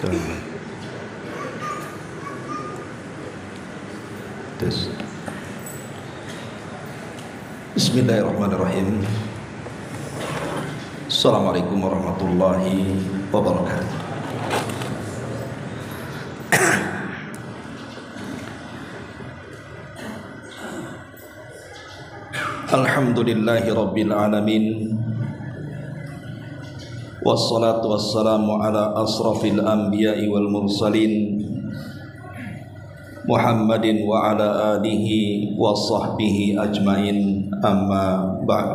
Tes. Bismillahirrahmanirrahim. Assalamualaikum warahmatullahi wabarakatuh. Alhamdulillahi rabbil alamin. Wassalatu wassalamu ala asrafil anbiya'i wal mursalin Muhammadin wa ala alihi wa sahbihi ajmain, amma ba'd.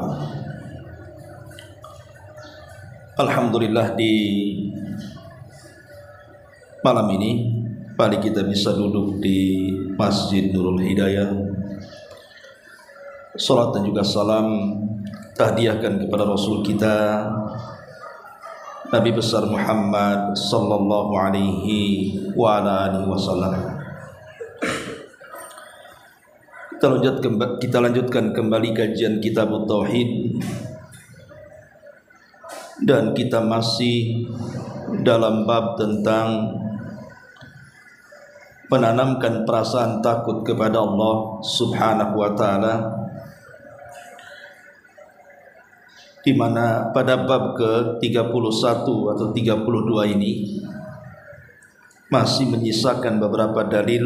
Alhamdulillah, di malam ini kembali kita bisa duduk di Masjid Nurul Hidayah. Salat dan juga salam tahdiahkan kepada Rasul kita Nabi besar Muhammad sallallahu alaihi wa ala alihi wasallam. Kita lanjutkan kembali kajian Kitab Tauhid, dan kita masih dalam bab tentang menanamkan perasaan takut kepada Allah Subhanahu wa taala, di mana pada bab ke-31 atau 32 ini masih menyisakan beberapa dalil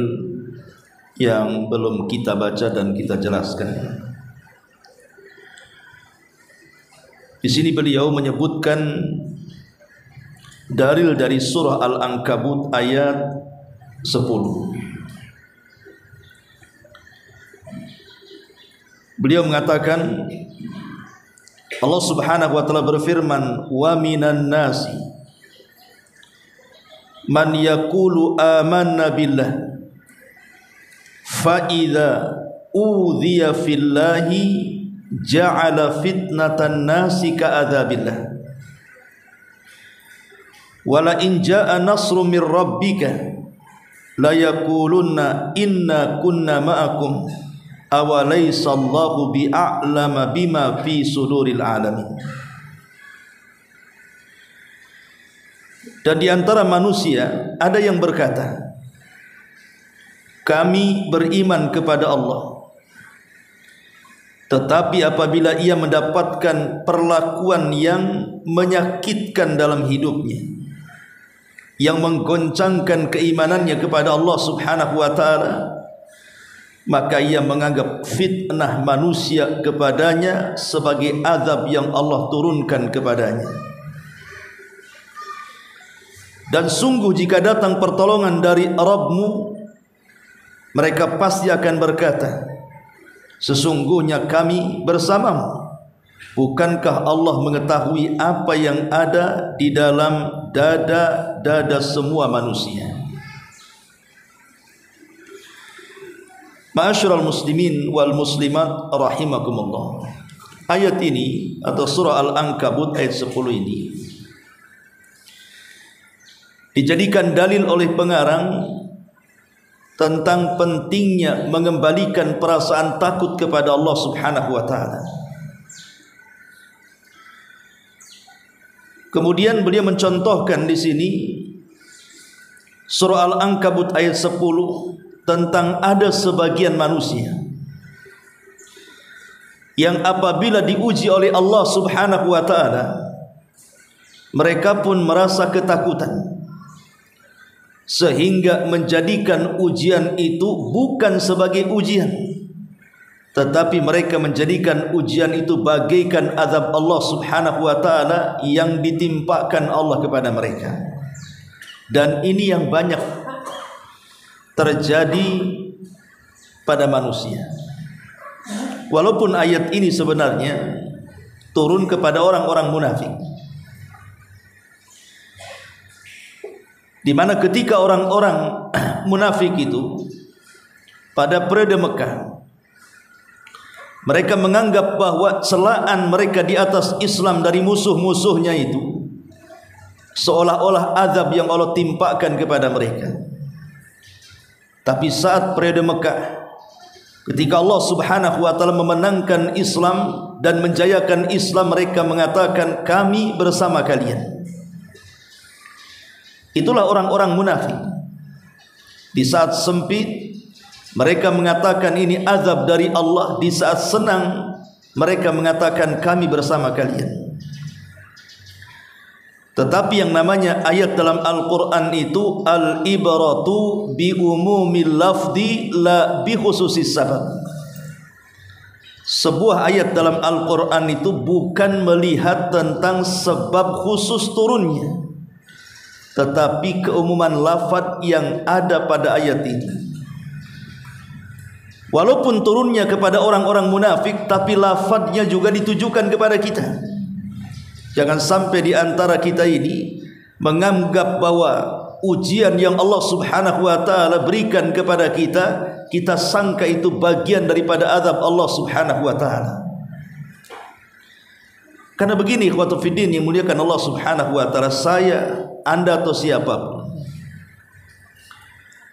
yang belum kita baca dan kita jelaskan. Di sini beliau menyebutkan dalil dari surah Al-Ankabut ayat 10. Beliau mengatakan, Allah Subhanahu wa taala berfirman, wa minan nasi man yaqulu amanna billah fa idza udhiya fillahi ja'ala fitnatan nasi ka'adzabillah wa la in jaa'a nasrun mir rabbika la yaqulunna inna kunna ma'akum awalaysa Allahu bi'a'lama bima fi suduril alamin. Dan di antara manusia ada yang berkata, kami beriman kepada Allah, tetapi apabila ia mendapatkan perlakuan yang menyakitkan dalam hidupnya, yang menggoncangkan keimanannya kepada Allah Subhanahu wa taala, maka ia menganggap fitnah manusia kepadanya sebagai azab yang Allah turunkan kepadanya. Dan sungguh jika datang pertolongan dari Rabbmu, mereka pasti akan berkata, sesungguhnya kami bersamamu. Bukankah Allah mengetahui apa yang ada di dalam dada-dada semua manusia? Ma'asyiral muslimin wal muslimat rahimakumullah. Ayat ini atau surah Al-Ankabut ayat 10 ini dijadikan dalil oleh pengarang tentang pentingnya mengembalikan perasaan takut kepada Allah Subhanahu wa taala. Kemudian beliau mencontohkan di sini surah Al-Ankabut ayat 10 tentang ada sebagian manusia yang apabila diuji oleh Allah Subhanahu wa taala, mereka pun merasa ketakutan, sehingga menjadikan ujian itu bukan sebagai ujian, tetapi mereka menjadikan ujian itu bagaikan azab Allah Subhanahu wa taala yang ditimpakan Allah kepada mereka. Dan ini yang banyak terjadi pada manusia. Walaupun ayat ini sebenarnya turun kepada orang-orang munafik, di mana ketika orang-orang munafik itu pada periode Mekah, mereka menganggap bahwa celaan mereka di atas Islam dari musuh-musuhnya itu seolah-olah azab yang Allah timpakan kepada mereka. Tapi saat periode Mekah, ketika Allah Subhanahu wa taala memenangkan Islam dan menjayakan Islam, mereka mengatakan kami bersama kalian. Itulah orang-orang munafik. Di saat sempit mereka mengatakan ini azab dari Allah, di saat senang mereka mengatakan kami bersama kalian. Tetapi yang namanya ayat dalam Al-Quran itu al-ibratu bi umumil lafzi la bi khususis sabab. Sebuah ayat dalam Al-Quran itu bukan melihat tentang sebab khusus turunnya, tetapi keumuman lafaz yang ada pada ayat ini. Walaupun turunnya kepada orang-orang munafik, tapi lafaznya juga ditujukan kepada kita. Jangan sampai di antara kita ini menganggap bahwa ujian yang Allah Subhanahu wa taala berikan kepada kita, kita sangka itu bagian daripada azab Allah Subhanahu wa taala. Karena begini, ikhwatu fiddin yang muliakan Allah Subhanahu wa taala, saya, Anda atau siapapun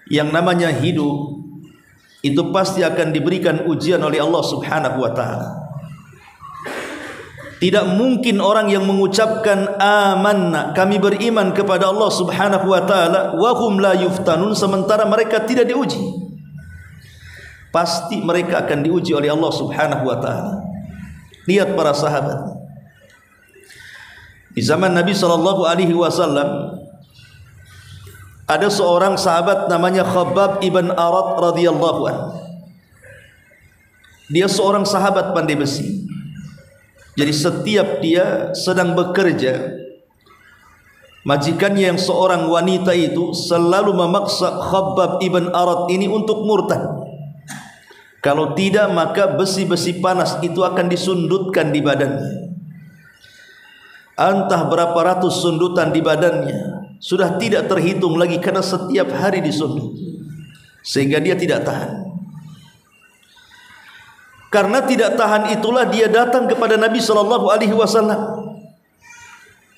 yang namanya hidup itu pasti akan diberikan ujian oleh Allah Subhanahu wa taala. Tidak mungkin orang yang mengucapkan amanna, kami beriman kepada Allah Subhanahu wa taala, wa hum la yuftanun, sementara mereka tidak diuji. Pasti mereka akan diuji oleh Allah Subhanahu wa taala. Lihat para sahabat. Di zaman Nabi sallallahu alaihi wasallam ada seorang sahabat namanya Khabbab ibn Arat radhiyallahu anhu. Dia seorang sahabat pandai besi. Jadi setiap dia sedang bekerja, majikannya yang seorang wanita itu selalu memaksa Khabbab ibn Arat ini untuk murtad. Kalau tidak, maka besi-besi panas itu akan disundutkan di badannya. Entah berapa ratus sundutan di badannya, sudah tidak terhitung lagi karena setiap hari disundut, sehingga dia tidak tahan. Karena tidak tahan itulah dia datang kepada Nabi sallallahu alaihi wasallam.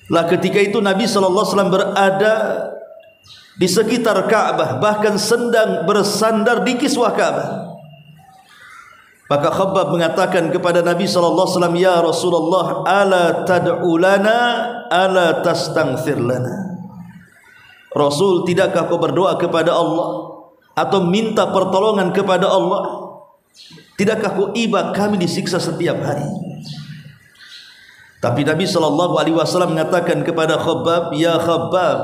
Lah ketika itu Nabi sallallahu alaihi wasallam berada di sekitar Ka'bah, bahkan sedang bersandar di kiswah Ka'bah. Maka Khabbab mengatakan kepada Nabi sallallahu alaihi wasallam, "Ya Rasulullah, ala tad'u lana, ala tastaghfir lana?" Rasul, tidakkah kau berdoa kepada Allah atau minta pertolongan kepada Allah? Tidakkah kau iba kami disiksa setiap hari? Tapi Nabi sallallahu alaihi wasallam mengatakan kepada Khabbab, "Ya Khabbab,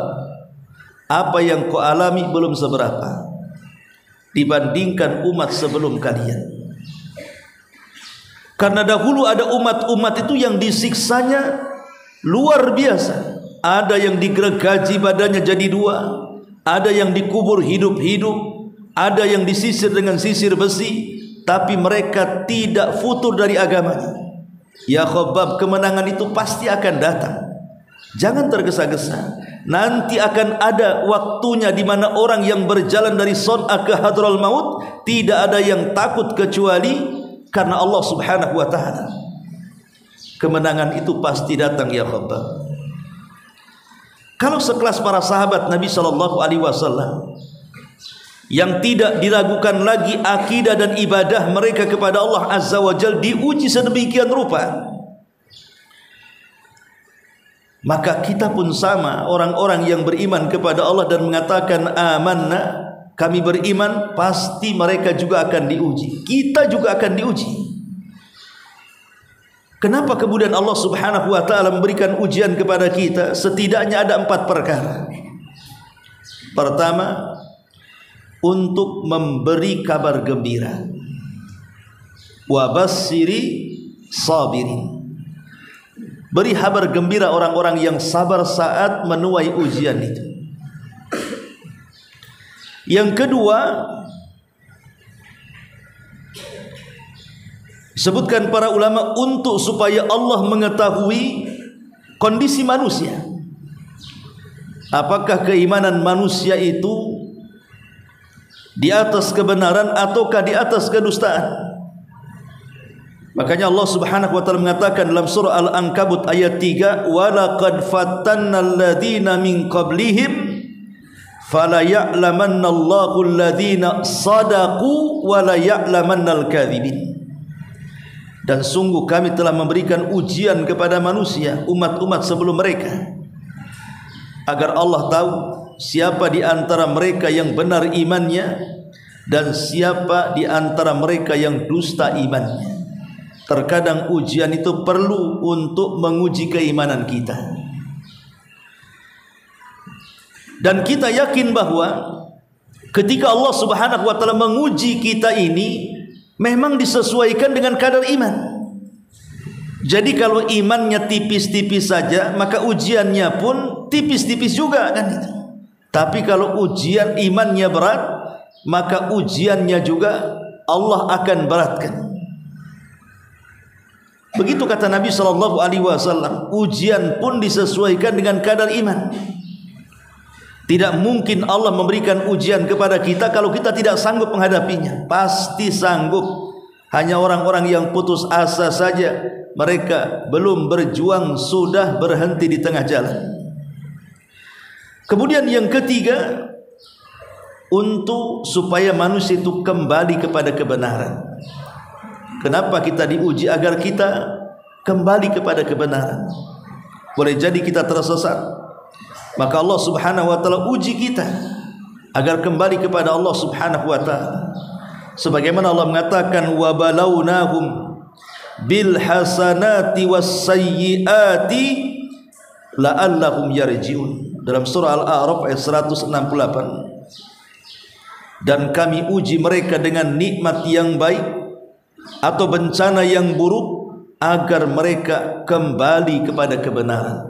apa yang kau alami belum seberapa dibandingkan umat sebelum kalian." Karena dahulu ada umat-umat itu yang disiksanya luar biasa. Ada yang digergaji badannya jadi dua, ada yang dikubur hidup-hidup, ada yang disisir dengan sisir besi, tapi mereka tidak futur dari agamanya. Ya Khabbab, kemenangan itu pasti akan datang. Jangan tergesa-gesa. Nanti akan ada waktunya di mana orang yang berjalan dari Son'a ke Hadral Maut tidak ada yang takut kecuali karena Allah Subhanahu wa taala. Kemenangan itu pasti datang ya Khabbab. Kalau sekelas para sahabat Nabi sallallahu alaihi wasallam yang tidak diragukan lagi akidah dan ibadah mereka kepada Allah Azza wa Jalla diuji sedemikian rupa, maka kita pun sama, orang-orang yang beriman kepada Allah dan mengatakan amanna, kami beriman, pasti mereka juga akan diuji. Kita juga akan diuji. Kenapa kemudian Allah Subhanahu wa taala memberikan ujian kepada kita? Setidaknya ada 4 perkara. Pertama, untuk memberi kabar gembira. Wa basyiri sabirin. Beri kabar gembira orang-orang yang sabar saat menuai ujian itu. Yang kedua, disebutkan para ulama untuk supaya Allah mengetahui kondisi manusia. Apakah keimanan manusia itu di atas kebenaran ataukah di atas kedustaan? Makanya Allah Subhanahu wa taala mengatakan dalam surah Al-Ankabut ayat 3, "Wa laqad fattannal ladzina min qablihim fala ya'lamanna Allahu alladhina sadaqu wa la ya'lamannal kadzibin." Dan sungguh kami telah memberikan ujian kepada manusia, umat-umat sebelum mereka, agar Allah tahu siapa di antara mereka yang benar imannya dan siapa di antara mereka yang dusta imannya. Terkadang ujian itu perlu untuk menguji keimanan kita. Dan kita yakin bahwa ketika Allah Subhanahu wa taala menguji kita ini memang disesuaikan dengan kadar iman. Jadi kalau imannya tipis-tipis saja, maka ujiannya pun tipis-tipis juga kan itu. Tapi kalau ujian imannya berat, maka ujiannya juga Allah akan beratkan. Begitu kata Nabi sallallahu alaihi wasallam, ujian pun disesuaikan dengan kadar iman. Tidak mungkin Allah memberikan ujian kepada kita kalau kita tidak sanggup menghadapinya. Pasti sanggup. Hanya orang-orang yang putus asa saja, mereka belum berjuang sudah berhenti di tengah jalan. Kemudian yang ketiga, untuk supaya manusia itu kembali kepada kebenaran. Kenapa kita diuji? Agar kita kembali kepada kebenaran. Boleh jadi kita tersesat, maka Allah Subhanahu wa taala uji kita agar kembali kepada Allah Subhanahu wa taala. Sebagaimana Allah mengatakan, wa balawnahum bil hasanati was sayyiati la'allahum yarji'un. Dalam surah Al-A'raf ayat 168. Dan kami uji mereka dengan nikmat yang baik atau bencana yang buruk agar mereka kembali kepada kebenaran,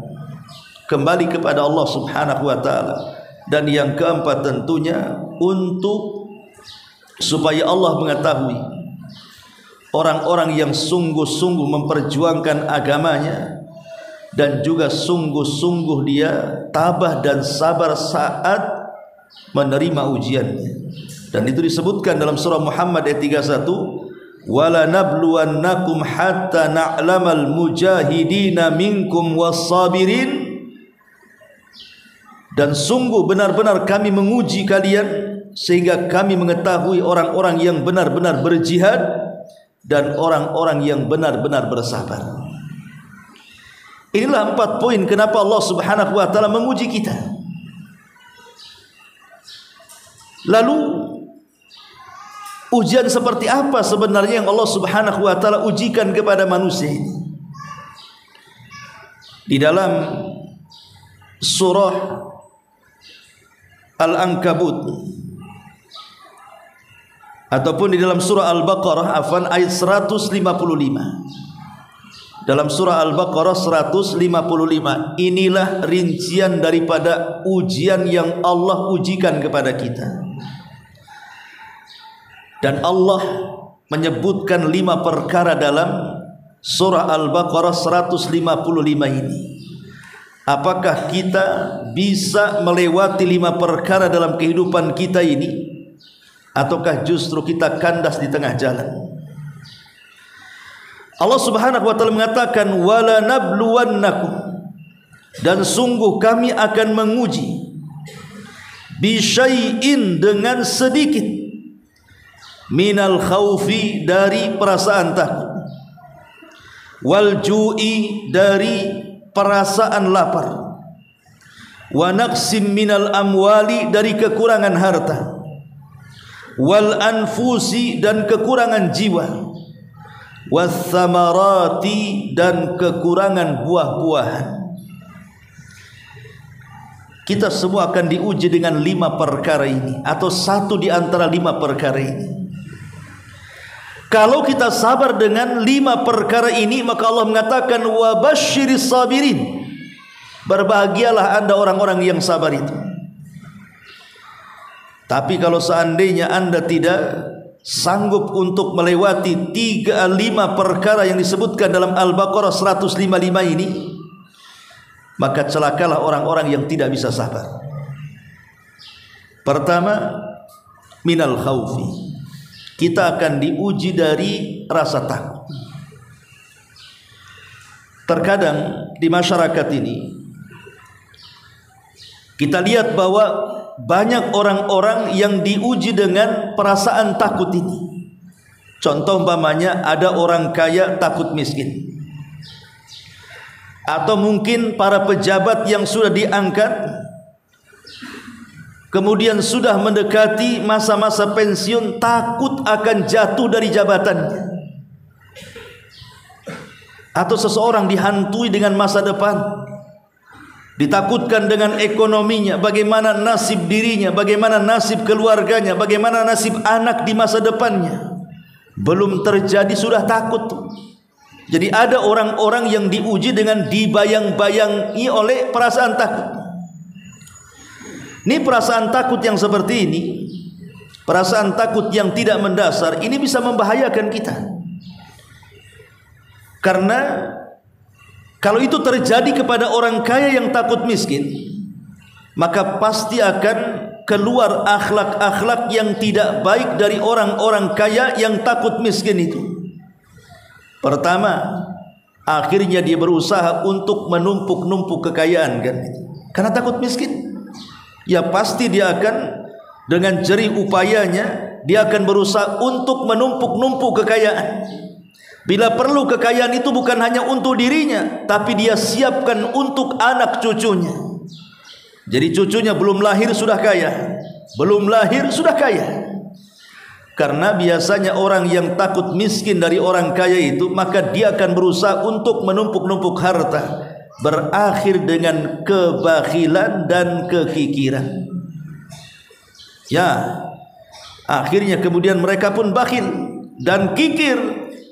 kembali kepada Allah Subhanahu wa taala. Dan yang keempat tentunya untuk supaya Allah mengetahui orang-orang yang sungguh-sungguh memperjuangkan agamanya dan juga sungguh-sungguh dia tabah dan sabar saat menerima ujiannya. Dan itu disebutkan dalam surah Muhammad ayat 31, wala nabluwannakum hatta na'lamal mujahidina minkum was-sabirin. Dan sungguh benar-benar kami menguji kalian sehingga kami mengetahui orang-orang yang benar-benar berjihad dan orang-orang yang benar-benar bersabar. Inilah 4 poin kenapa Allah Subhanahu wa taala menguji kita. Lalu ujian seperti apa sebenarnya yang Allah Subhanahu wa taala ujikan kepada manusia ini? Di dalam surah Al-Ankabut ataupun di dalam surah Al-Baqarah ayat 155. Dalam surah Al-Baqarah 155, inilah rincian daripada ujian yang Allah ujikan kepada kita. Dan Allah menyebutkan 5 perkara dalam surah Al-Baqarah 155 ini. Apakah kita bisa melewati 5 perkara dalam kehidupan kita ini, ataukah justru kita kandas di tengah jalan? Allah Subhanahu wa taala mengatakan, wala nabluwannakum, dan sungguh kami akan menguji, bisyai'in, dengan sedikit, minal khaufi, dari perasaan takut, wal ju'i, dari perasaan lapar, wa naqsim minal amwali, dari kekurangan harta, wal anfusi, dan kekurangan jiwa, was samarati, dan kekurangan buah-buahan. Kita semua akan diuji dengan 5 perkara ini, atau satu di antara 5 perkara ini. Kalau kita sabar dengan 5 perkara ini, maka Allah mengatakan, wa basyiris sabirin, berbahagialah Anda orang-orang yang sabar itu. Tapi kalau seandainya Anda tidak sanggup untuk melewati 5 perkara yang disebutkan dalam Al-Baqarah 155 ini, maka celakalah orang-orang yang tidak bisa sabar. Pertama, minal khaufi, kita akan diuji dari rasa takut. Terkadang di masyarakat ini kita lihat bahwa banyak orang-orang yang diuji dengan perasaan takut ini. Contoh umpamanya ada orang kaya takut miskin, atau mungkin para pejabat yang sudah diangkat kemudian sudah mendekati masa-masa pensiun, takut akan jatuh dari jabatannya, atau seseorang dihantui dengan masa depan, ditakutkan dengan ekonominya, bagaimana nasib dirinya, bagaimana nasib keluarganya, bagaimana nasib anak di masa depannya. Belum terjadi sudah takut. Jadi ada orang-orang yang diuji dengan dibayang-bayangi oleh perasaan takut. Ini perasaan takut yang seperti ini, perasaan takut yang tidak mendasar, ini bisa membahayakan kita. Karena kalau itu terjadi kepada orang kaya yang takut miskin, maka pasti akan keluar akhlak-akhlak yang tidak baik dari orang-orang kaya yang takut miskin itu. Pertama, akhirnya dia berusaha untuk menumpuk-numpuk kekayaan, kan? Karena takut miskin. Ya pasti dia akan dengan jerih upayanya dia akan berusaha untuk menumpuk-numpuk kekayaan. Bila perlu kekayaan itu bukan hanya untuk dirinya, tapi dia siapkan untuk anak cucunya. Jadi cucunya belum lahir sudah kaya, belum lahir sudah kaya. Karena biasanya orang yang takut miskin dari orang kaya itu, maka dia akan berusaha untuk menumpuk-numpuk harta, berakhir dengan kebakhilan dan kekikiran. Ya, akhirnya kemudian mereka pun bakhil dan kikir,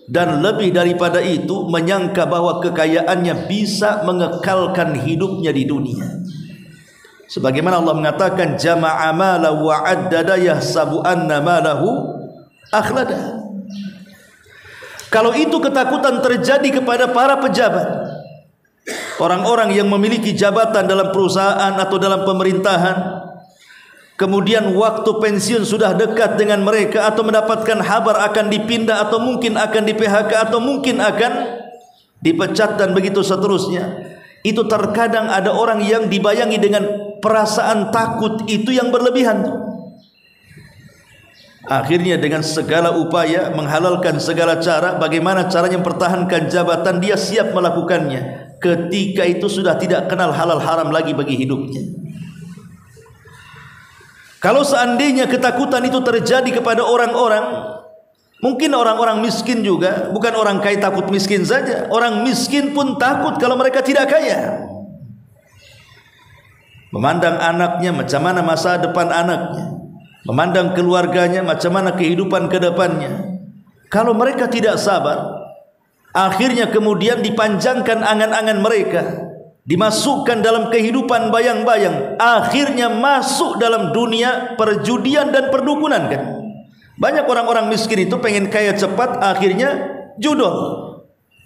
dan lebih daripada itu menyangka bahwa kekayaannya bisa mengekalkan hidupnya di dunia. Sebagaimana Allah mengatakan jama'a mala wa addada yahsabu anna malahu akhlada. Kalau itu ketakutan terjadi kepada para pejabat, orang-orang yang memiliki jabatan dalam perusahaan atau dalam pemerintahan, kemudian waktu pensiun sudah dekat dengan mereka, atau mendapatkan kabar akan dipindah, atau mungkin akan di PHK, atau mungkin akan dipecat dan begitu seterusnya, itu terkadang ada orang yang dibayangi dengan perasaan takut itu yang berlebihan. Akhirnya dengan segala upaya menghalalkan segala cara, bagaimana caranya mempertahankan jabatan, dia siap melakukannya. Ketika itu sudah tidak kenal halal haram lagi bagi hidupnya. Kalau seandainya ketakutan itu terjadi kepada orang-orang, mungkin orang-orang miskin juga, bukan orang kaya takut miskin saja, orang miskin pun takut kalau mereka tidak kaya. Memandang anaknya, macam mana masa depan anaknya, memandang keluarganya, macam mana kehidupan ke depannya. Kalau mereka tidak sabar, akhirnya kemudian dipanjangkan angan-angan mereka, dimasukkan dalam kehidupan bayang-bayang, akhirnya masuk dalam dunia perjudian dan perdukunan, kan? Banyak orang-orang miskin itu pengen kaya cepat, akhirnya judol,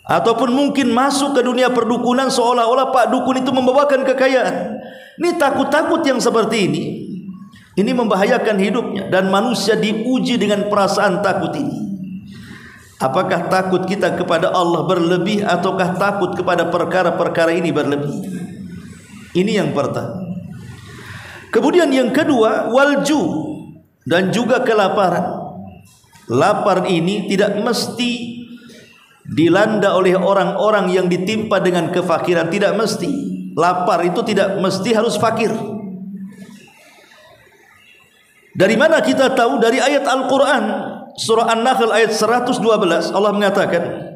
ataupun mungkin masuk ke dunia perdukunan seolah-olah Pak Dukun itu membawakan kekayaan. Ini takut-takut yang seperti ini membahayakan hidupnya, dan manusia diuji dengan perasaan takut ini. Apakah takut kita kepada Allah berlebih, ataukah takut kepada perkara-perkara ini berlebih? Ini yang pertama. Kemudian yang kedua, walju, dan juga kelaparan. Lapar ini tidak mesti dilanda oleh orang-orang yang ditimpa dengan kefakiran, tidak mesti. Lapar itu tidak mesti harus fakir. Dari mana kita tahu? Dari ayat Al-Quran, surah An-Nahl ayat 112, Allah mengatakan,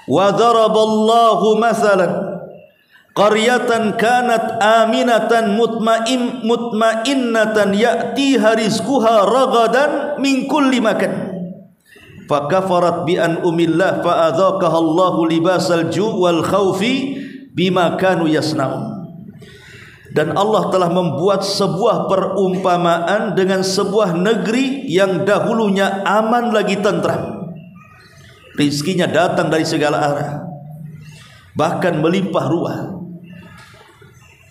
wa daraballahu mathalan qaryatan kanat aminatan mutmainnatan ya'tiha rizquha ragadan min kulli makan fakafarat bi an umillah fa adzaqaha Allahu libasal ju' wal khaufi bima kanu yasnaun. Dan Allah telah membuat sebuah perumpamaan dengan sebuah negeri yang dahulunya aman lagi tentram, rizkinya datang dari segala arah, bahkan melimpah ruah,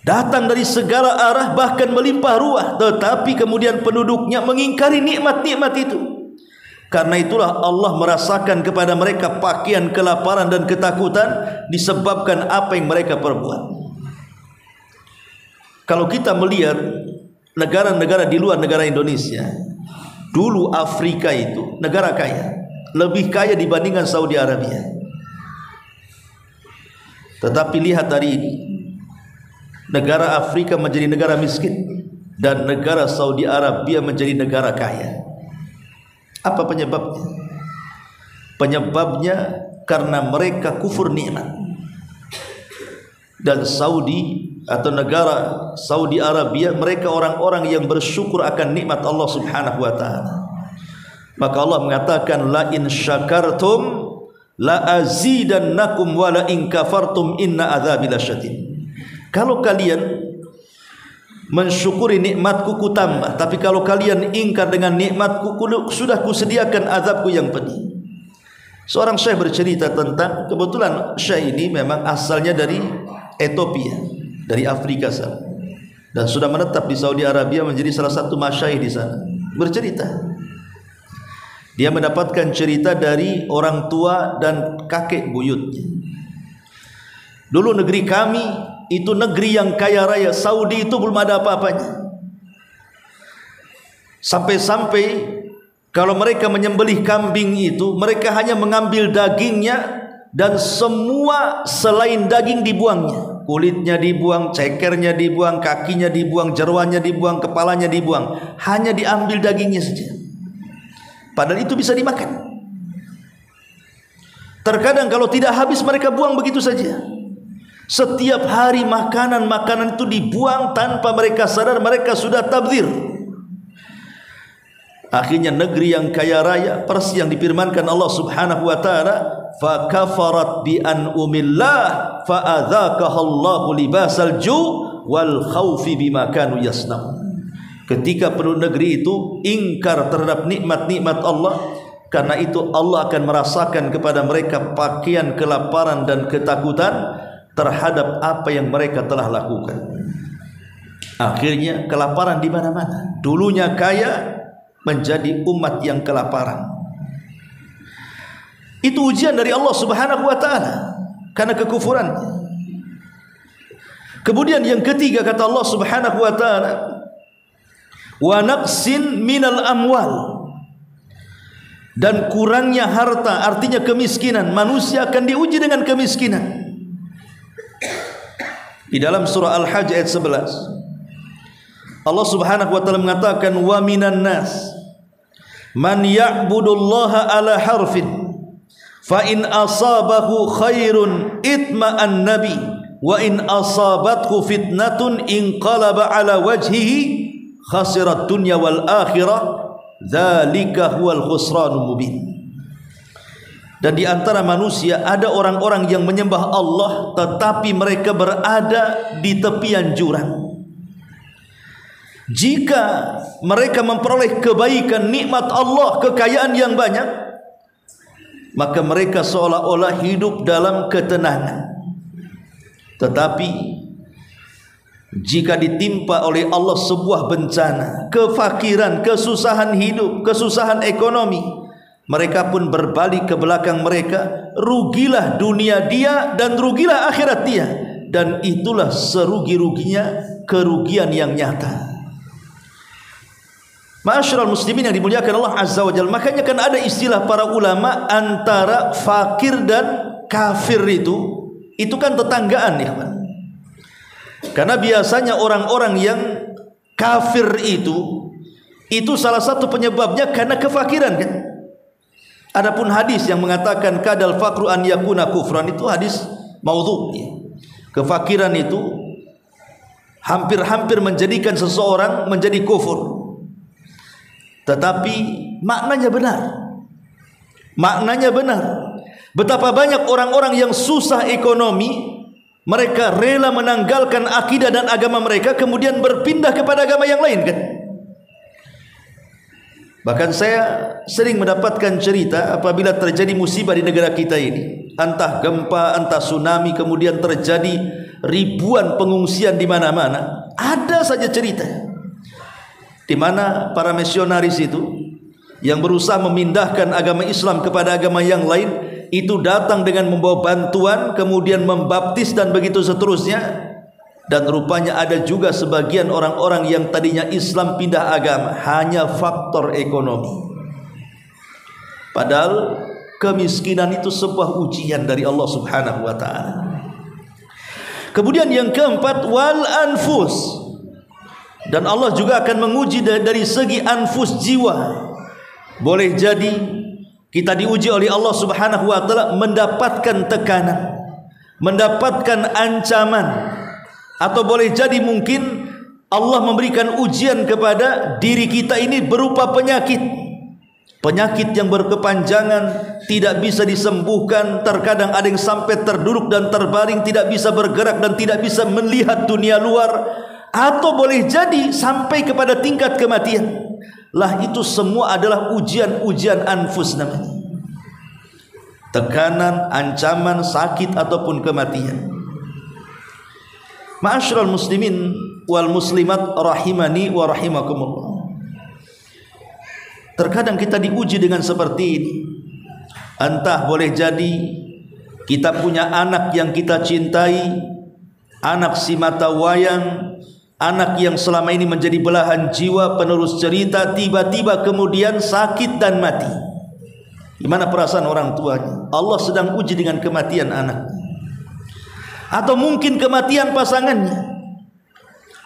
datang dari segala arah bahkan melimpah ruah, tetapi kemudian penduduknya mengingkari nikmat-nikmat itu. Karena itulah Allah merasakan kepada mereka pakaian kelaparan dan ketakutan disebabkan apa yang mereka perbuat. Kalau kita melihat negara-negara di luar negara Indonesia, dulu Afrika itu negara kaya, lebih kaya dibandingkan Saudi Arabia. Tetapi lihat hari ini, negara Afrika menjadi negara miskin. dan negara Saudi Arabia menjadi negara kaya. Apa penyebabnya? Penyebabnya karena mereka kufur nikmat. Dan Saudi atau negara Saudi Arabia, mereka orang-orang yang bersyukur akan nikmat Allah Subhanahu wa taala. Maka Allah mengatakan, la in syakartum la azidannakum wa la in kafartum inna adzabi lasyadid. Kalau kalian mensyukuri nikmatku ku tambah, tapi kalau kalian ingkar dengan nikmatku, sudah kusediakan azabku yang pedih. Seorang syekh bercerita tentang, kebetulan syekh ini memang asalnya dari Ethiopia, dari Afrika sana, dan sudah menetap di Saudi Arabia menjadi salah satu masyayikh di sana. Bercerita, dia mendapatkan cerita dari orang tua dan kakek buyutnya. Dulu negeri kami itu negeri yang kaya raya. Saudi itu belum ada apa-apanya. Sampai-sampai kalau mereka menyembelih kambing itu, mereka hanya mengambil dagingnya dan semua selain daging dibuangnya. Kulitnya dibuang, cekernya dibuang, kakinya dibuang, jeroannya dibuang, kepalanya dibuang. Hanya diambil dagingnya saja. Padahal itu bisa dimakan. Terkadang kalau tidak habis mereka buang begitu saja. Setiap hari makanan-makanan itu dibuang tanpa mereka sadar mereka sudah tabdzir. Akhirnya negeri yang kaya raya, persis yang difirmankan Allah Subhanahu wa taala, fa kafarat bi an'umillah fa adzaqahallahu libasal ju' wal khaufi bima kanu yasnaun. Ketika penduduk negeri itu ingkar terhadap nikmat-nikmat Allah, karena itu Allah akan merasakan kepada mereka pakaian kelaparan dan ketakutan terhadap apa yang mereka telah lakukan. Akhirnya kelaparan di mana-mana. Dulunya kaya menjadi umat yang kelaparan. Itu ujian dari Allah Subhanahu wa taala karena kekufurannya. Kemudian yang ketiga kata Allah Subhanahu wa taala, wa naqsin minal amwal, dan kurangnya harta, artinya kemiskinan. Manusia akan diuji dengan kemiskinan. Di dalam surah Al-Hajj ayat 11, Allah Subhanahu wa taala mengatakan, wa minan nas man ya'budullaha ala harfin fa in asabahu khairun itma'an nabi wa in asabathu fitnatun inqalaba ala wajhihi khasirat dunya wal akhirah dzalika huwal khusranul mubin. Dan di antara manusia ada orang-orang yang menyembah Allah tetapi mereka berada di tepian jurang. Jika mereka memperoleh kebaikan, nikmat Allah, kekayaan yang banyak, maka mereka seolah-olah hidup dalam ketenangan. Tetapi jika ditimpa oleh Allah sebuah bencana, kefakiran, kesusahan hidup, kesusahan ekonomi, mereka pun berbalik ke belakang mereka. Rugilah dunia dia dan rugilah akhirat dia. Dan itulah serugi-ruginya kerugian yang nyata. Ma'asyiral muslimin yang dimuliakan Allah Azza wa Jalla. Makanya kan ada istilah para ulama, antara fakir dan kafir itu kan tetanggaan ya kan. Karena biasanya orang-orang yang kafir itu salah satu penyebabnya karena kefakiran kan. Adapun hadis yang mengatakan kadal faqru an yakuna kufran, itu hadis maudhu ya. Kefakiran itu hampir-hampir menjadikan seseorang menjadi kufur. Tetapi maknanya benar. Maknanya benar. Betapa banyak orang-orang yang susah ekonomi, mereka rela menanggalkan akidah dan agama mereka, kemudian berpindah kepada agama yang lain kan. Bahkan saya sering mendapatkan cerita apabila terjadi musibah di negara kita ini, entah gempa, entah tsunami, kemudian terjadi ribuan pengungsian di mana-mana, ada saja cerita di mana para misionaris itu yang berusaha memindahkan agama Islam kepada agama yang lain itu datang dengan membawa bantuan, kemudian membaptis dan begitu seterusnya. Dan rupanya ada juga sebagian orang-orang yang tadinya Islam pindah agama hanya faktor ekonomi. Padahal kemiskinan itu sebuah ujian dari Allah Subhanahu wa taala. Kemudian yang keempat, wal anfus, Dan Allah juga akan menguji dari segi anfus, jiwa. Boleh jadi kita diuji oleh Allah Subhanahu wa taala mendapatkan tekanan, mendapatkan ancaman, atau boleh jadi mungkin Allah memberikan ujian kepada diri kita ini berupa penyakit. Penyakit yang berkepanjangan, tidak bisa disembuhkan. Terkadang ada yang sampai terduduk dan terbaring, tidak bisa bergerak dan tidak bisa melihat dunia luar. Atau boleh jadi sampai kepada tingkat kematian. Lah, itu semua adalah ujian-ujian anfus namanya. Tekanan, ancaman, sakit ataupun kematian. Ma'asyiral muslimin wal muslimat rahimani wa rahimakumullah. Terkadang kita diuji dengan seperti ini. Entah boleh jadi kita punya anak yang kita cintai, anak si mata wayang, anak yang selama ini menjadi belahan jiwa, penerus cerita, tiba-tiba kemudian sakit dan mati. Gimana perasaan orang tuanya? Allah sedang uji dengan kematian anak. Atau mungkin kematian pasangannya,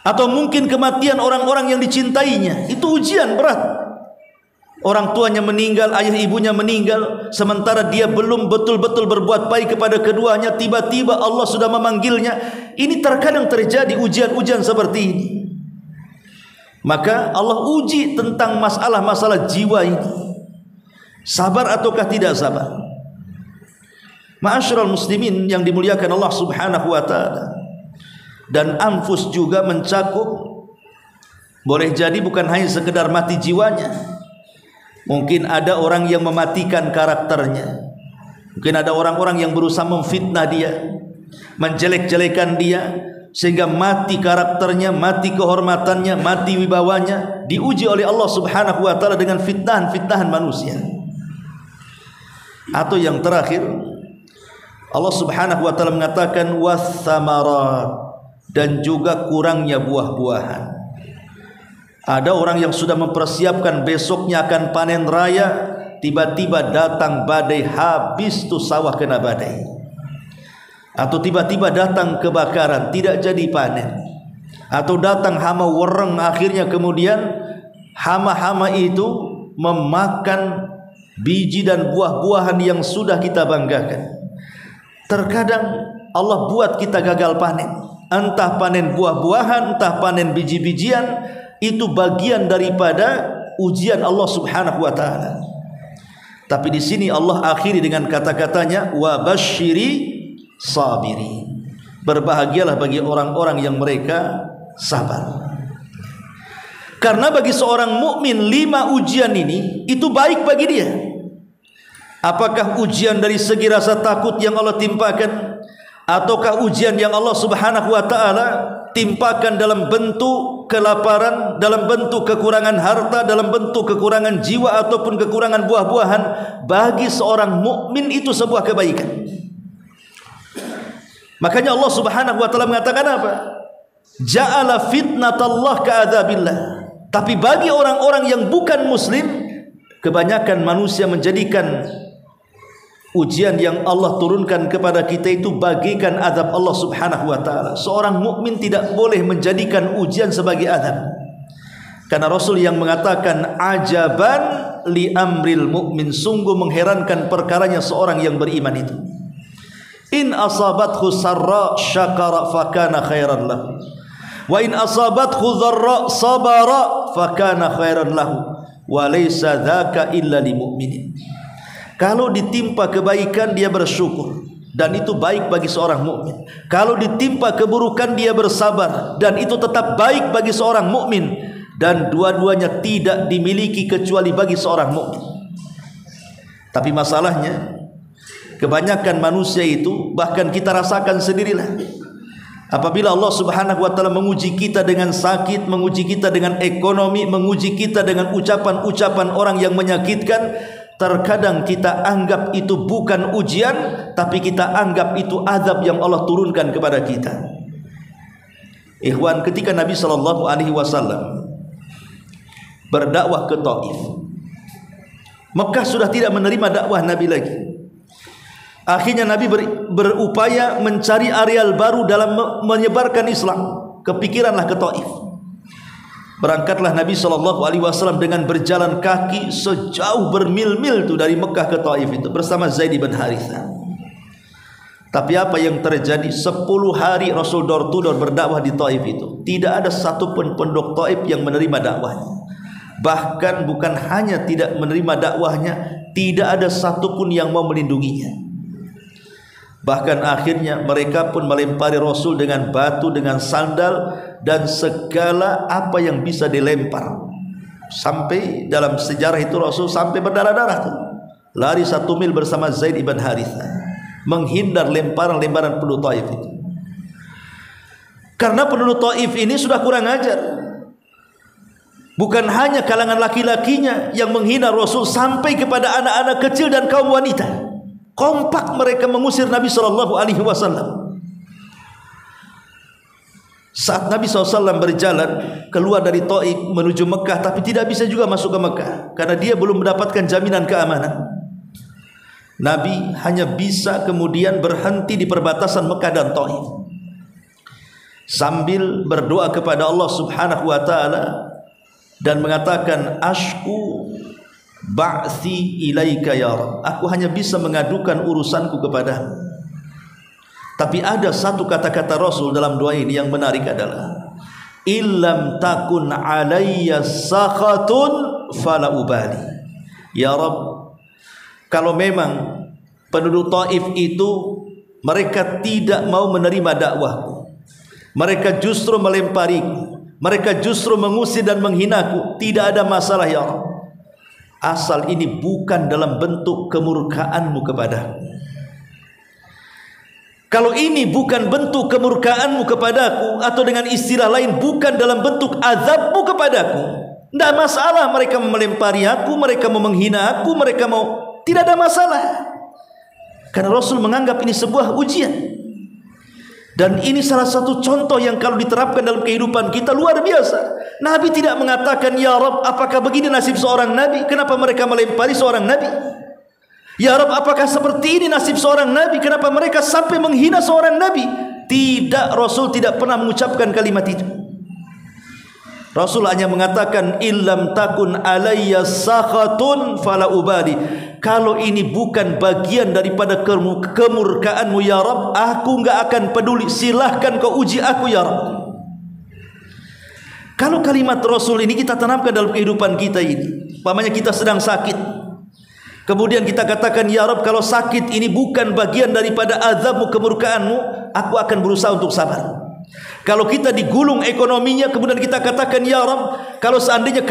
atau mungkin kematian orang-orang yang dicintainya. Itu ujian berat. Orang tuanya meninggal, ayah ibunya meninggal, sementara dia belum betul-betul berbuat baik kepada keduanya. Tiba-tiba Allah sudah memanggilnya. Ini terkadang terjadi ujian-ujian seperti ini. Maka Allah uji tentang masalah-masalah jiwa ini. Sabar ataukah tidak sabar? Ma'asyiral muslimin yang dimuliakan Allah Subhanahu wa taala. Dan anfus juga mencakup, boleh jadi bukan hanya sekedar mati jiwanya. Mungkin ada orang yang mematikan karakternya. Mungkin ada orang-orang yang berusaha memfitnah dia, menjelek-jelekan dia, sehingga mati karakternya, mati kehormatannya, mati wibawanya. Diuji oleh Allah Subhanahu wa taala dengan fitnahan-fitnahan manusia. Atau yang terakhir, Allah Subhanahu wa taala mengatakan wassamarat, dan juga kurangnya buah-buahan. Ada orang yang sudah mempersiapkan besoknya akan panen raya, tiba-tiba datang badai, habis tuh sawah kena badai. Atau tiba-tiba datang kebakaran, tidak jadi panen. Atau datang hama wereng, akhirnya kemudian hama-hama itu memakan biji dan buah-buahan yang sudah kita banggakan. Terkadang Allah buat kita gagal panen. Entah panen buah-buahan, entah panen biji-bijian. Itu bagian daripada ujian Allah Subhanahu wa taala. Tapi di sini Allah akhiri dengan kata-katanya wa basyiri sabiri. Berbahagialah bagi orang-orang yang mereka sabar. Karena bagi seorang mukmin 5 ujian ini itu baik bagi dia. Apakah ujian dari segi rasa takut yang Allah timpakan, ataukah ujian yang Allah Subhanahu wa taala timpakan dalam bentuk kelaparan, dalam bentuk kekurangan harta, dalam bentuk kekurangan jiwa ataupun kekurangan buah-buahan, bagi seorang mukmin itu sebuah kebaikan. Makanya Allah Subhanahu wa taala mengatakan apa? Ja'ala fitnatallah ka'adzabillah. Tapi bagi orang-orang yang bukan muslim, kebanyakan manusia menjadikan ujian yang Allah turunkan kepada kita itu bagikan azab Allah Subhanahu wa taala. Seorang mukmin tidak boleh menjadikan ujian sebagai azab. Karena Rasul yang mengatakan ajaban li amril mukmin, sungguh mengherankan perkaranya seorang yang beriman itu. In asabathu sarra syakara fakana khairan lahu. Wa in asabathu dharra sabara fakana khairan lahu. Wa laysa dzaka illa lil mu'minin. Kalau ditimpa kebaikan dia bersyukur, dan itu baik bagi seorang mukmin. Kalau ditimpa keburukan dia bersabar, dan itu tetap baik bagi seorang mukmin. Dan dua-duanya tidak dimiliki kecuali bagi seorang mukmin. Tapi masalahnya kebanyakan manusia itu, bahkan kita rasakan sendirilah, apabila Allah Subhanahu wa taala menguji kita dengan sakit, menguji kita dengan ekonomi, menguji kita dengan ucapan-ucapan orang yang menyakitkan, terkadang kita anggap itu bukan ujian, tapi kita anggap itu azab yang Allah turunkan kepada kita. Ikhwan, ketika Nabi SAW berdakwah ke Taif, Mekah sudah tidak menerima dakwah Nabi lagi. Akhirnya Nabi berupaya mencari areal baru dalam menyebarkan Islam. Kepikiranlah ke Taif. Berangkatlah Nabi SAW dengan berjalan kaki sejauh bermil-mil itu dari Mekah ke Taif itu bersama Zaid bin Harithah. Tapi apa yang terjadi? 10 hari Rasul door to door berdakwah di Taif itu. Tidak ada satupun penduduk Taif yang menerima dakwahnya. Bahkan bukan hanya tidak menerima dakwahnya, tidak ada satupun yang mau melindunginya. Bahkan akhirnya mereka pun melempari Rasul dengan batu, dengan sandal, dan segala apa yang bisa dilempar. Sampai dalam sejarah itu Rasul sampai berdarah-darah tuh. Lari 1 mil bersama Zaid bin Harithah, menghindar lemparan-lemparan penduduk Taif itu. Karena penduduk Taif ini sudah kurang ajar. Bukan hanya kalangan laki-lakinya yang menghina Rasul, sampai kepada anak-anak kecil dan kaum wanita. Kompak mereka mengusir Nabi SAW. Saat Nabi SAW berjalan keluar dari Taif menuju Mekah, tapi tidak bisa juga masuk ke Mekah karena dia belum mendapatkan jaminan keamanan. Nabi hanya bisa kemudian berhenti di perbatasan Mekah dan Taif sambil berdoa kepada Allah Subhanahu wa taala dan mengatakan, ashku ba'thi ilaika ya Rabb. Aku hanya bisa mengadukan urusanku kepadamu. Tapi ada satu kata-kata Rasul dalam doa ini yang menarik adalah, illam takun alayya sakhatun fala ubali. Ya Rabb, kalau memang penduduk Taif itu mereka tidak mau menerima dakwahku, mereka justru melempariku, mereka justru mengusir dan menghinaku, tidak ada masalah ya Rabb, asal ini bukan dalam bentuk kemurkaanmu kepadaku. Kalau ini bukan bentuk kemurkaanmu kepadaku, atau dengan istilah lain bukan dalam bentuk azabmu kepadaku, tidak masalah mereka melempari aku, mereka mau menghina aku, mereka mau, tidak ada masalah. Karena Rasul menganggap ini sebuah ujian. Dan ini salah satu contoh yang kalau diterapkan dalam kehidupan kita luar biasa. Nabi tidak mengatakan, ya Rabb, apakah begini nasib seorang Nabi? Kenapa mereka melempari seorang Nabi? Ya Rabb, apakah seperti ini nasib seorang Nabi? Kenapa mereka sampai menghina seorang Nabi? Tidak, Rasul tidak pernah mengucapkan kalimat itu. Rasul hanya mengatakan, illam takun alayya sakhatun fala ubali. Kalau ini bukan bagian daripada kemurkaanmu ya Rabb, aku enggak akan peduli, silahkan kau uji aku ya Rabb. Kalau kalimat Rasul ini kita tanamkan dalam kehidupan kita ini, umpamanya kita sedang sakit, kemudian kita katakan, ya Rabb, kalau sakit ini bukan bagian daripada azabmu, kemurkaanmu, aku akan berusaha untuk sabar. Kalau kita digulung ekonominya, kemudian kita katakan, ya Rabb, kalau seandainya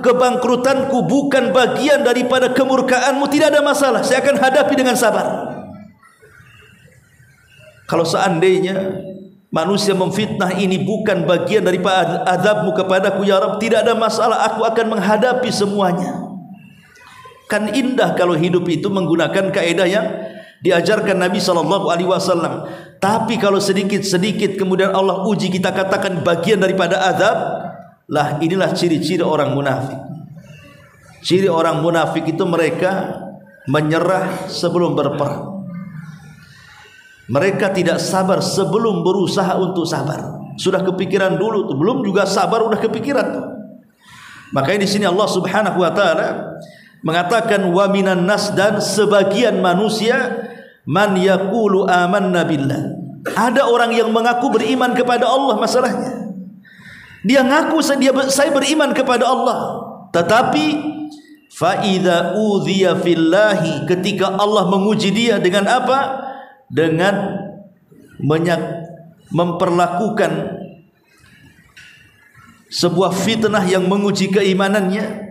kebangkrutanku bukan bagian daripada kemurkaanmu, tidak ada masalah, saya akan hadapi dengan sabar. Kalau seandainya manusia memfitnah ini bukan bagian daripada azabmu kepadaku ya Rabb, tidak ada masalah, aku akan menghadapi semuanya. Kan indah kalau hidup itu menggunakan kaidah yang diajarkan Nabi SAW. Tapi kalau sedikit-sedikit kemudian Allah uji, kita katakan bagian daripada azab, lah inilah ciri-ciri orang munafik. Ciri orang munafik itu mereka menyerah sebelum berperang. Mereka tidak sabar sebelum berusaha untuk sabar. Sudah kepikiran dulu tuh, belum juga sabar udah kepikiran tuh. Makanya di sini Allah Subhanahu wa taala mengatakan, wa minan nas, dan sebagian manusia, man yaqulu amanna billah. Ada orang yang mengaku beriman kepada Allah, masalahnya dia ngaku saya beriman kepada Allah, tetapi fa idza udhiya fillahi, ketika Allah menguji dia dengan apa? Dengan memperlakukan sebuah fitnah yang menguji keimanannya,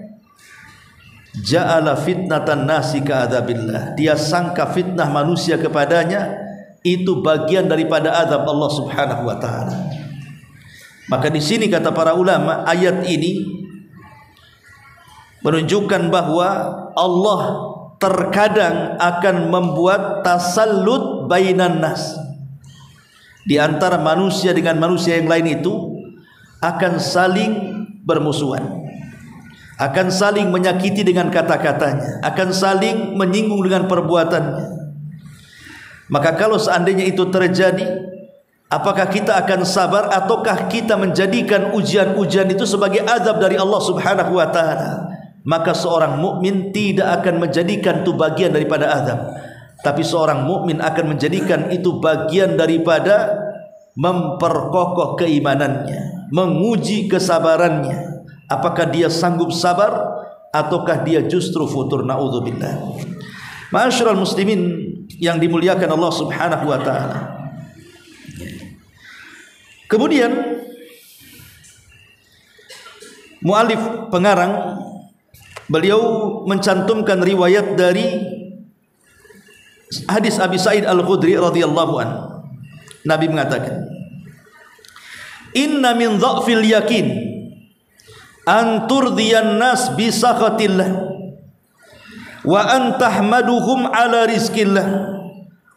ja'ala fitnatan nasi ka'adzabillah, dia sangka fitnah manusia kepadanya itu bagian daripada azab Allah Subhanahu wa taala. Maka di sini kata para ulama, ayat ini menunjukkan bahwa Allah terkadang akan membuat tasallut bainan nas, di antara manusia dengan manusia yang lain itu akan saling bermusuhan, akan saling menyakiti dengan kata-katanya, akan saling menyinggung dengan perbuatannya. Maka kalau seandainya itu terjadi, Apakah kita akan sabar ataukah kita menjadikan ujian-ujian itu sebagai azab dari Allah Subhanahu wa taala? Maka seorang mukmin tidak akan menjadikan itu bagian daripada azab, tapi seorang mukmin akan menjadikan itu bagian daripada memperkokoh keimanannya, menguji kesabarannya. Apakah dia sanggup sabar ataukah dia justru futur? Naudzubillah. Ma'asyiral muslimin yang dimuliakan Allah Subhanahu wa taala. Kemudian muallif pengarang beliau mencantumkan riwayat dari hadis Abi Sa'id Al-Khudri radhiyallahu anhu. Nabi mengatakan, "Inna min dha'fil yakin an turdiyan nas bi sakhatillah wa an tahmaduhum ala rizqillah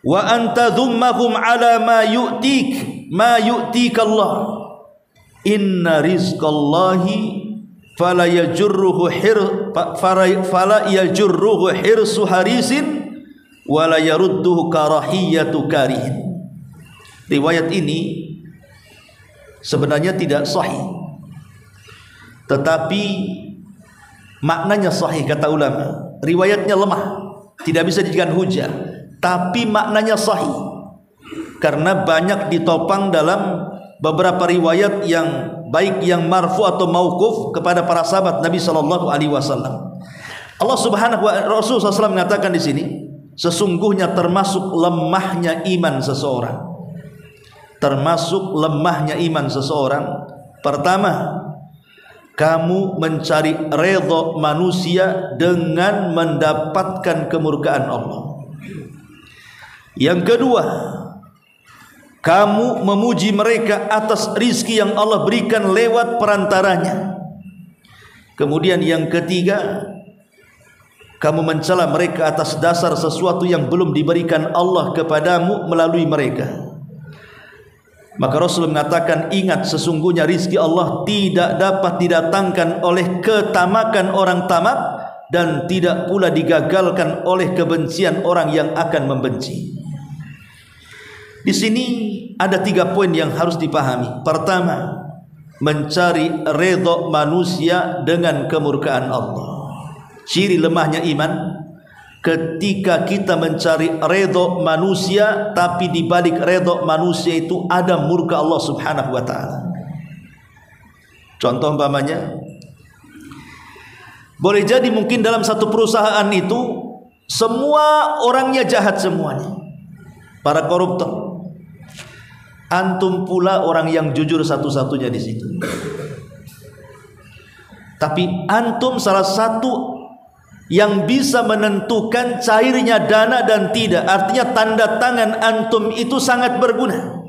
wa an tadhummahum ala ma yu'tika Allah. Inna rizqallahi fala yajurruhu hirsu harisin wa la yarudduhu karahiyatu karihin." Riwayat ini sebenarnya tidak sahih, tetapi maknanya sahih kata ulama. Riwayatnya lemah, tidak bisa dijadikan hujah, tapi maknanya sahih karena banyak ditopang dalam beberapa riwayat yang baik yang marfu atau mauquf kepada para sahabat Nabi sallallahu alaihi wasallam. Allah Subhanahu wa Rasul sallallahu mengatakan di sini, sesungguhnya termasuk lemahnya iman seseorang. Termasuk lemahnya iman seseorang, pertama, kamu mencari redha manusia dengan mendapatkan kemurkaan Allah. Yang kedua, kamu memuji mereka atas rizki yang Allah berikan lewat perantaranya. Kemudian yang ketiga, kamu mencela mereka atas dasar sesuatu yang belum diberikan Allah kepadamu melalui mereka. Maka Rasul mengatakan, ingat sesungguhnya rizki Allah tidak dapat didatangkan oleh ketamakan orang tamak dan tidak pula digagalkan oleh kebencian orang yang akan membenci. Di sini ada 3 poin yang harus dipahami. Pertama, mencari redha manusia dengan kemurkaan Allah. Ciri lemahnya iman ketika kita mencari redha manusia, tapi di balik redha manusia itu ada murka Allah Subhanahu wa taala. Contoh umpamanya, boleh jadi mungkin dalam satu perusahaan itu semua orangnya jahat semuanya, para koruptor. Antum pula orang yang jujur satu-satunya di situ. Tapi antum salah satu yang bisa menentukan cairnya dana dan tidak. Artinya tanda tangan antum itu sangat berguna.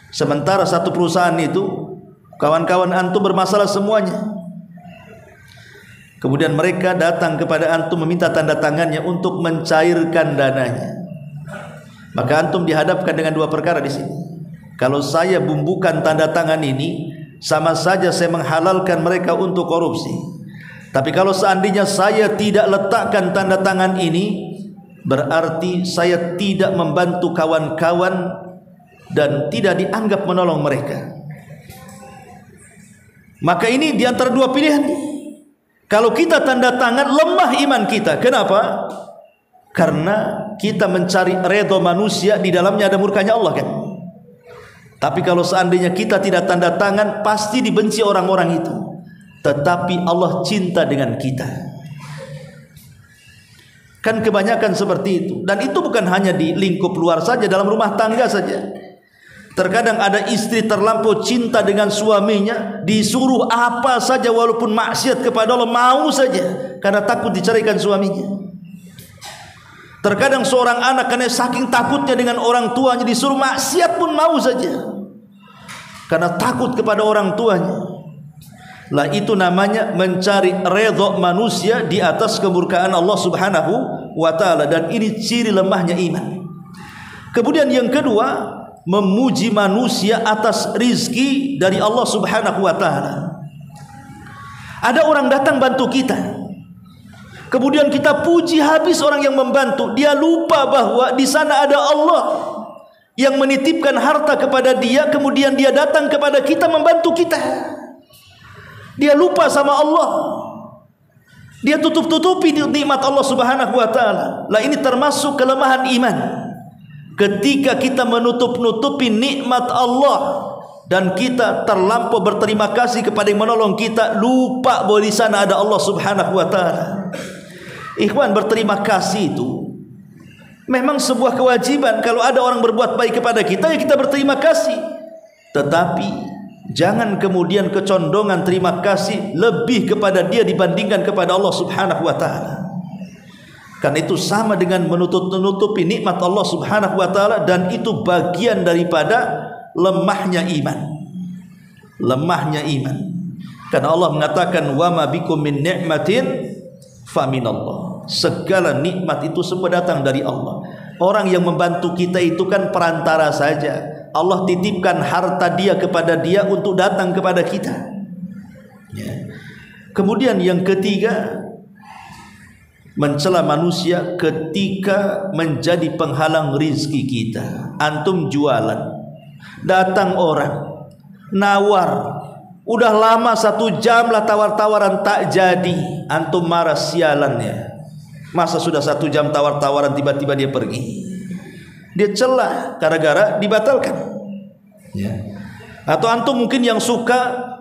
Sementara satu perusahaan itu kawan-kawan antum bermasalah semuanya. Kemudian mereka datang kepada antum meminta tanda tangannya untuk mencairkan dananya. Maka antum dihadapkan dengan 2 perkara di sini. Kalau saya bumbukan tanda tangan ini, sama saja saya menghalalkan mereka untuk korupsi. Tapi kalau seandainya saya tidak letakkan tanda tangan ini, berarti saya tidak membantu kawan-kawan dan tidak dianggap menolong mereka. Maka ini di antara 2 pilihan. Kalau kita tanda tangan, lemah iman kita. Kenapa? Karena kita mencari redha manusia, di dalamnya ada murkanya Allah kan. Tapi kalau seandainya kita tidak tanda tangan, pasti dibenci orang-orang itu. Tetapi Allah cinta dengan kita. Kan kebanyakan seperti itu. Dan itu bukan hanya di lingkup luar saja, dalam rumah tangga saja. Terkadang ada istri terlampau cinta dengan suaminya, disuruh apa saja walaupun maksiat kepada Allah, mau saja karena takut diceraikan suaminya. Terkadang seorang anak karena saking takutnya dengan orang tuanya, disuruh maksiat pun mau saja karena takut kepada orang tuanya. Lah itu namanya mencari redha manusia di atas kemurkaan Allah Subhanahu wa taala, dan ini ciri lemahnya iman. Kemudian yang kedua, memuji manusia atas rizki dari Allah Subhanahu wa taala. Ada orang datang bantu kita, kemudian kita puji habis orang yang membantu, dia lupa bahwa di sana ada Allah. yang menitipkan harta kepada dia, kemudian dia datang kepada kita membantu kita. Dia lupa sama Allah. Dia tutup-tutupi nikmat Allah Subhanahu wa taala. Lah ini termasuk kelemahan iman. Ketika kita menutup-nutupi nikmat Allah dan kita terlampau berterima kasih kepada yang menolong kita, lupa bahwa di sana ada Allah Subhanahu wa taala. Ikhwan, berterima kasih itu memang sebuah kewajiban. Kalau ada orang berbuat baik kepada kita, ya kita berterima kasih. Tetapi jangan kemudian kecondongan terima kasih lebih kepada dia dibandingkan kepada Allah Subhanahu wa taala. Karena itu sama dengan menutup-nutupi nikmat Allah Subhanahu wa taala, dan itu bagian daripada lemahnya iman. Lemahnya iman. Karena Allah mengatakan wa ma bikum min ni'matin fa minallah. Segala nikmat itu semua datang dari Allah. Orang yang membantu kita itu kan perantara saja. Allah titipkan harta dia kepada dia untuk datang kepada kita. Ya. Kemudian yang ketiga, mencela manusia ketika menjadi penghalang rizki kita. Antum jualan, datang orang nawar, udah lama 1 jam lah tawar-tawaran tak jadi, antum marah, sialannya. Masa sudah 1 jam tawar-tawaran tiba-tiba dia pergi. Dia celah gara-gara dibatalkan. Ya. Atau antum mungkin yang suka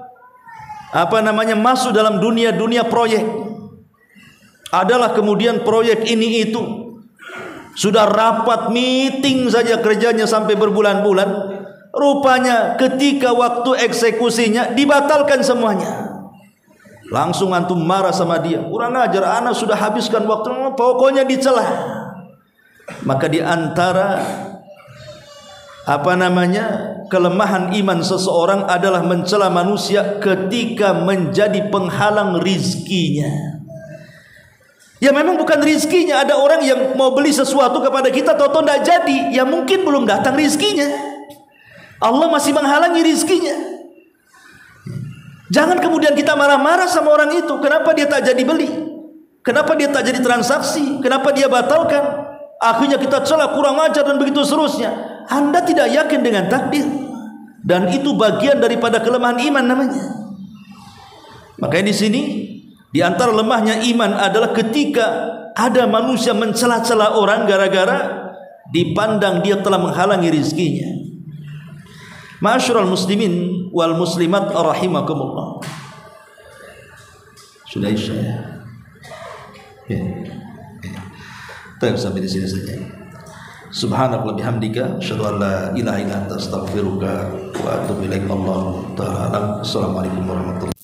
masuk dalam dunia proyek. Adalah kemudian proyek ini itu sudah rapat meeting saja kerjanya sampai berbulan-bulan. Rupanya ketika waktu eksekusinya dibatalkan semuanya. Langsung antum marah sama dia. Kurang ajar, anak sudah habiskan waktu, pokoknya dicelah. Maka di antara kelemahan iman seseorang adalah mencela manusia ketika menjadi penghalang rizkinya. Ya memang bukan rizkinya. Ada orang yang mau beli sesuatu kepada kita, tahu-tahu tidak jadi. Ya mungkin belum datang rizkinya. Allah masih menghalangi rizkinya. Jangan kemudian kita marah-marah sama orang itu. Kenapa dia tak jadi beli? Kenapa dia tak jadi transaksi? Kenapa dia batalkan? Akhirnya kita celah, kurang ajar, dan begitu seterusnya. Anda tidak yakin dengan takdir, dan itu bagian daripada kelemahan iman namanya. Makanya di sini di antara lemahnya iman adalah ketika ada manusia mencela-cela orang gara-gara dipandang dia telah menghalangi rizkinya. Ma'asyiral muslimin wal muslimat rahimakumullah. Sudah isya ya? Kita sampai di sini saja. Subhanallah bihamdika, asyhadu an la ilaha illa anta, astaghfiruka wa atubu ilaik. Allahu ta'ala. Assalamualaikum warahmatullahi wabarakatuh.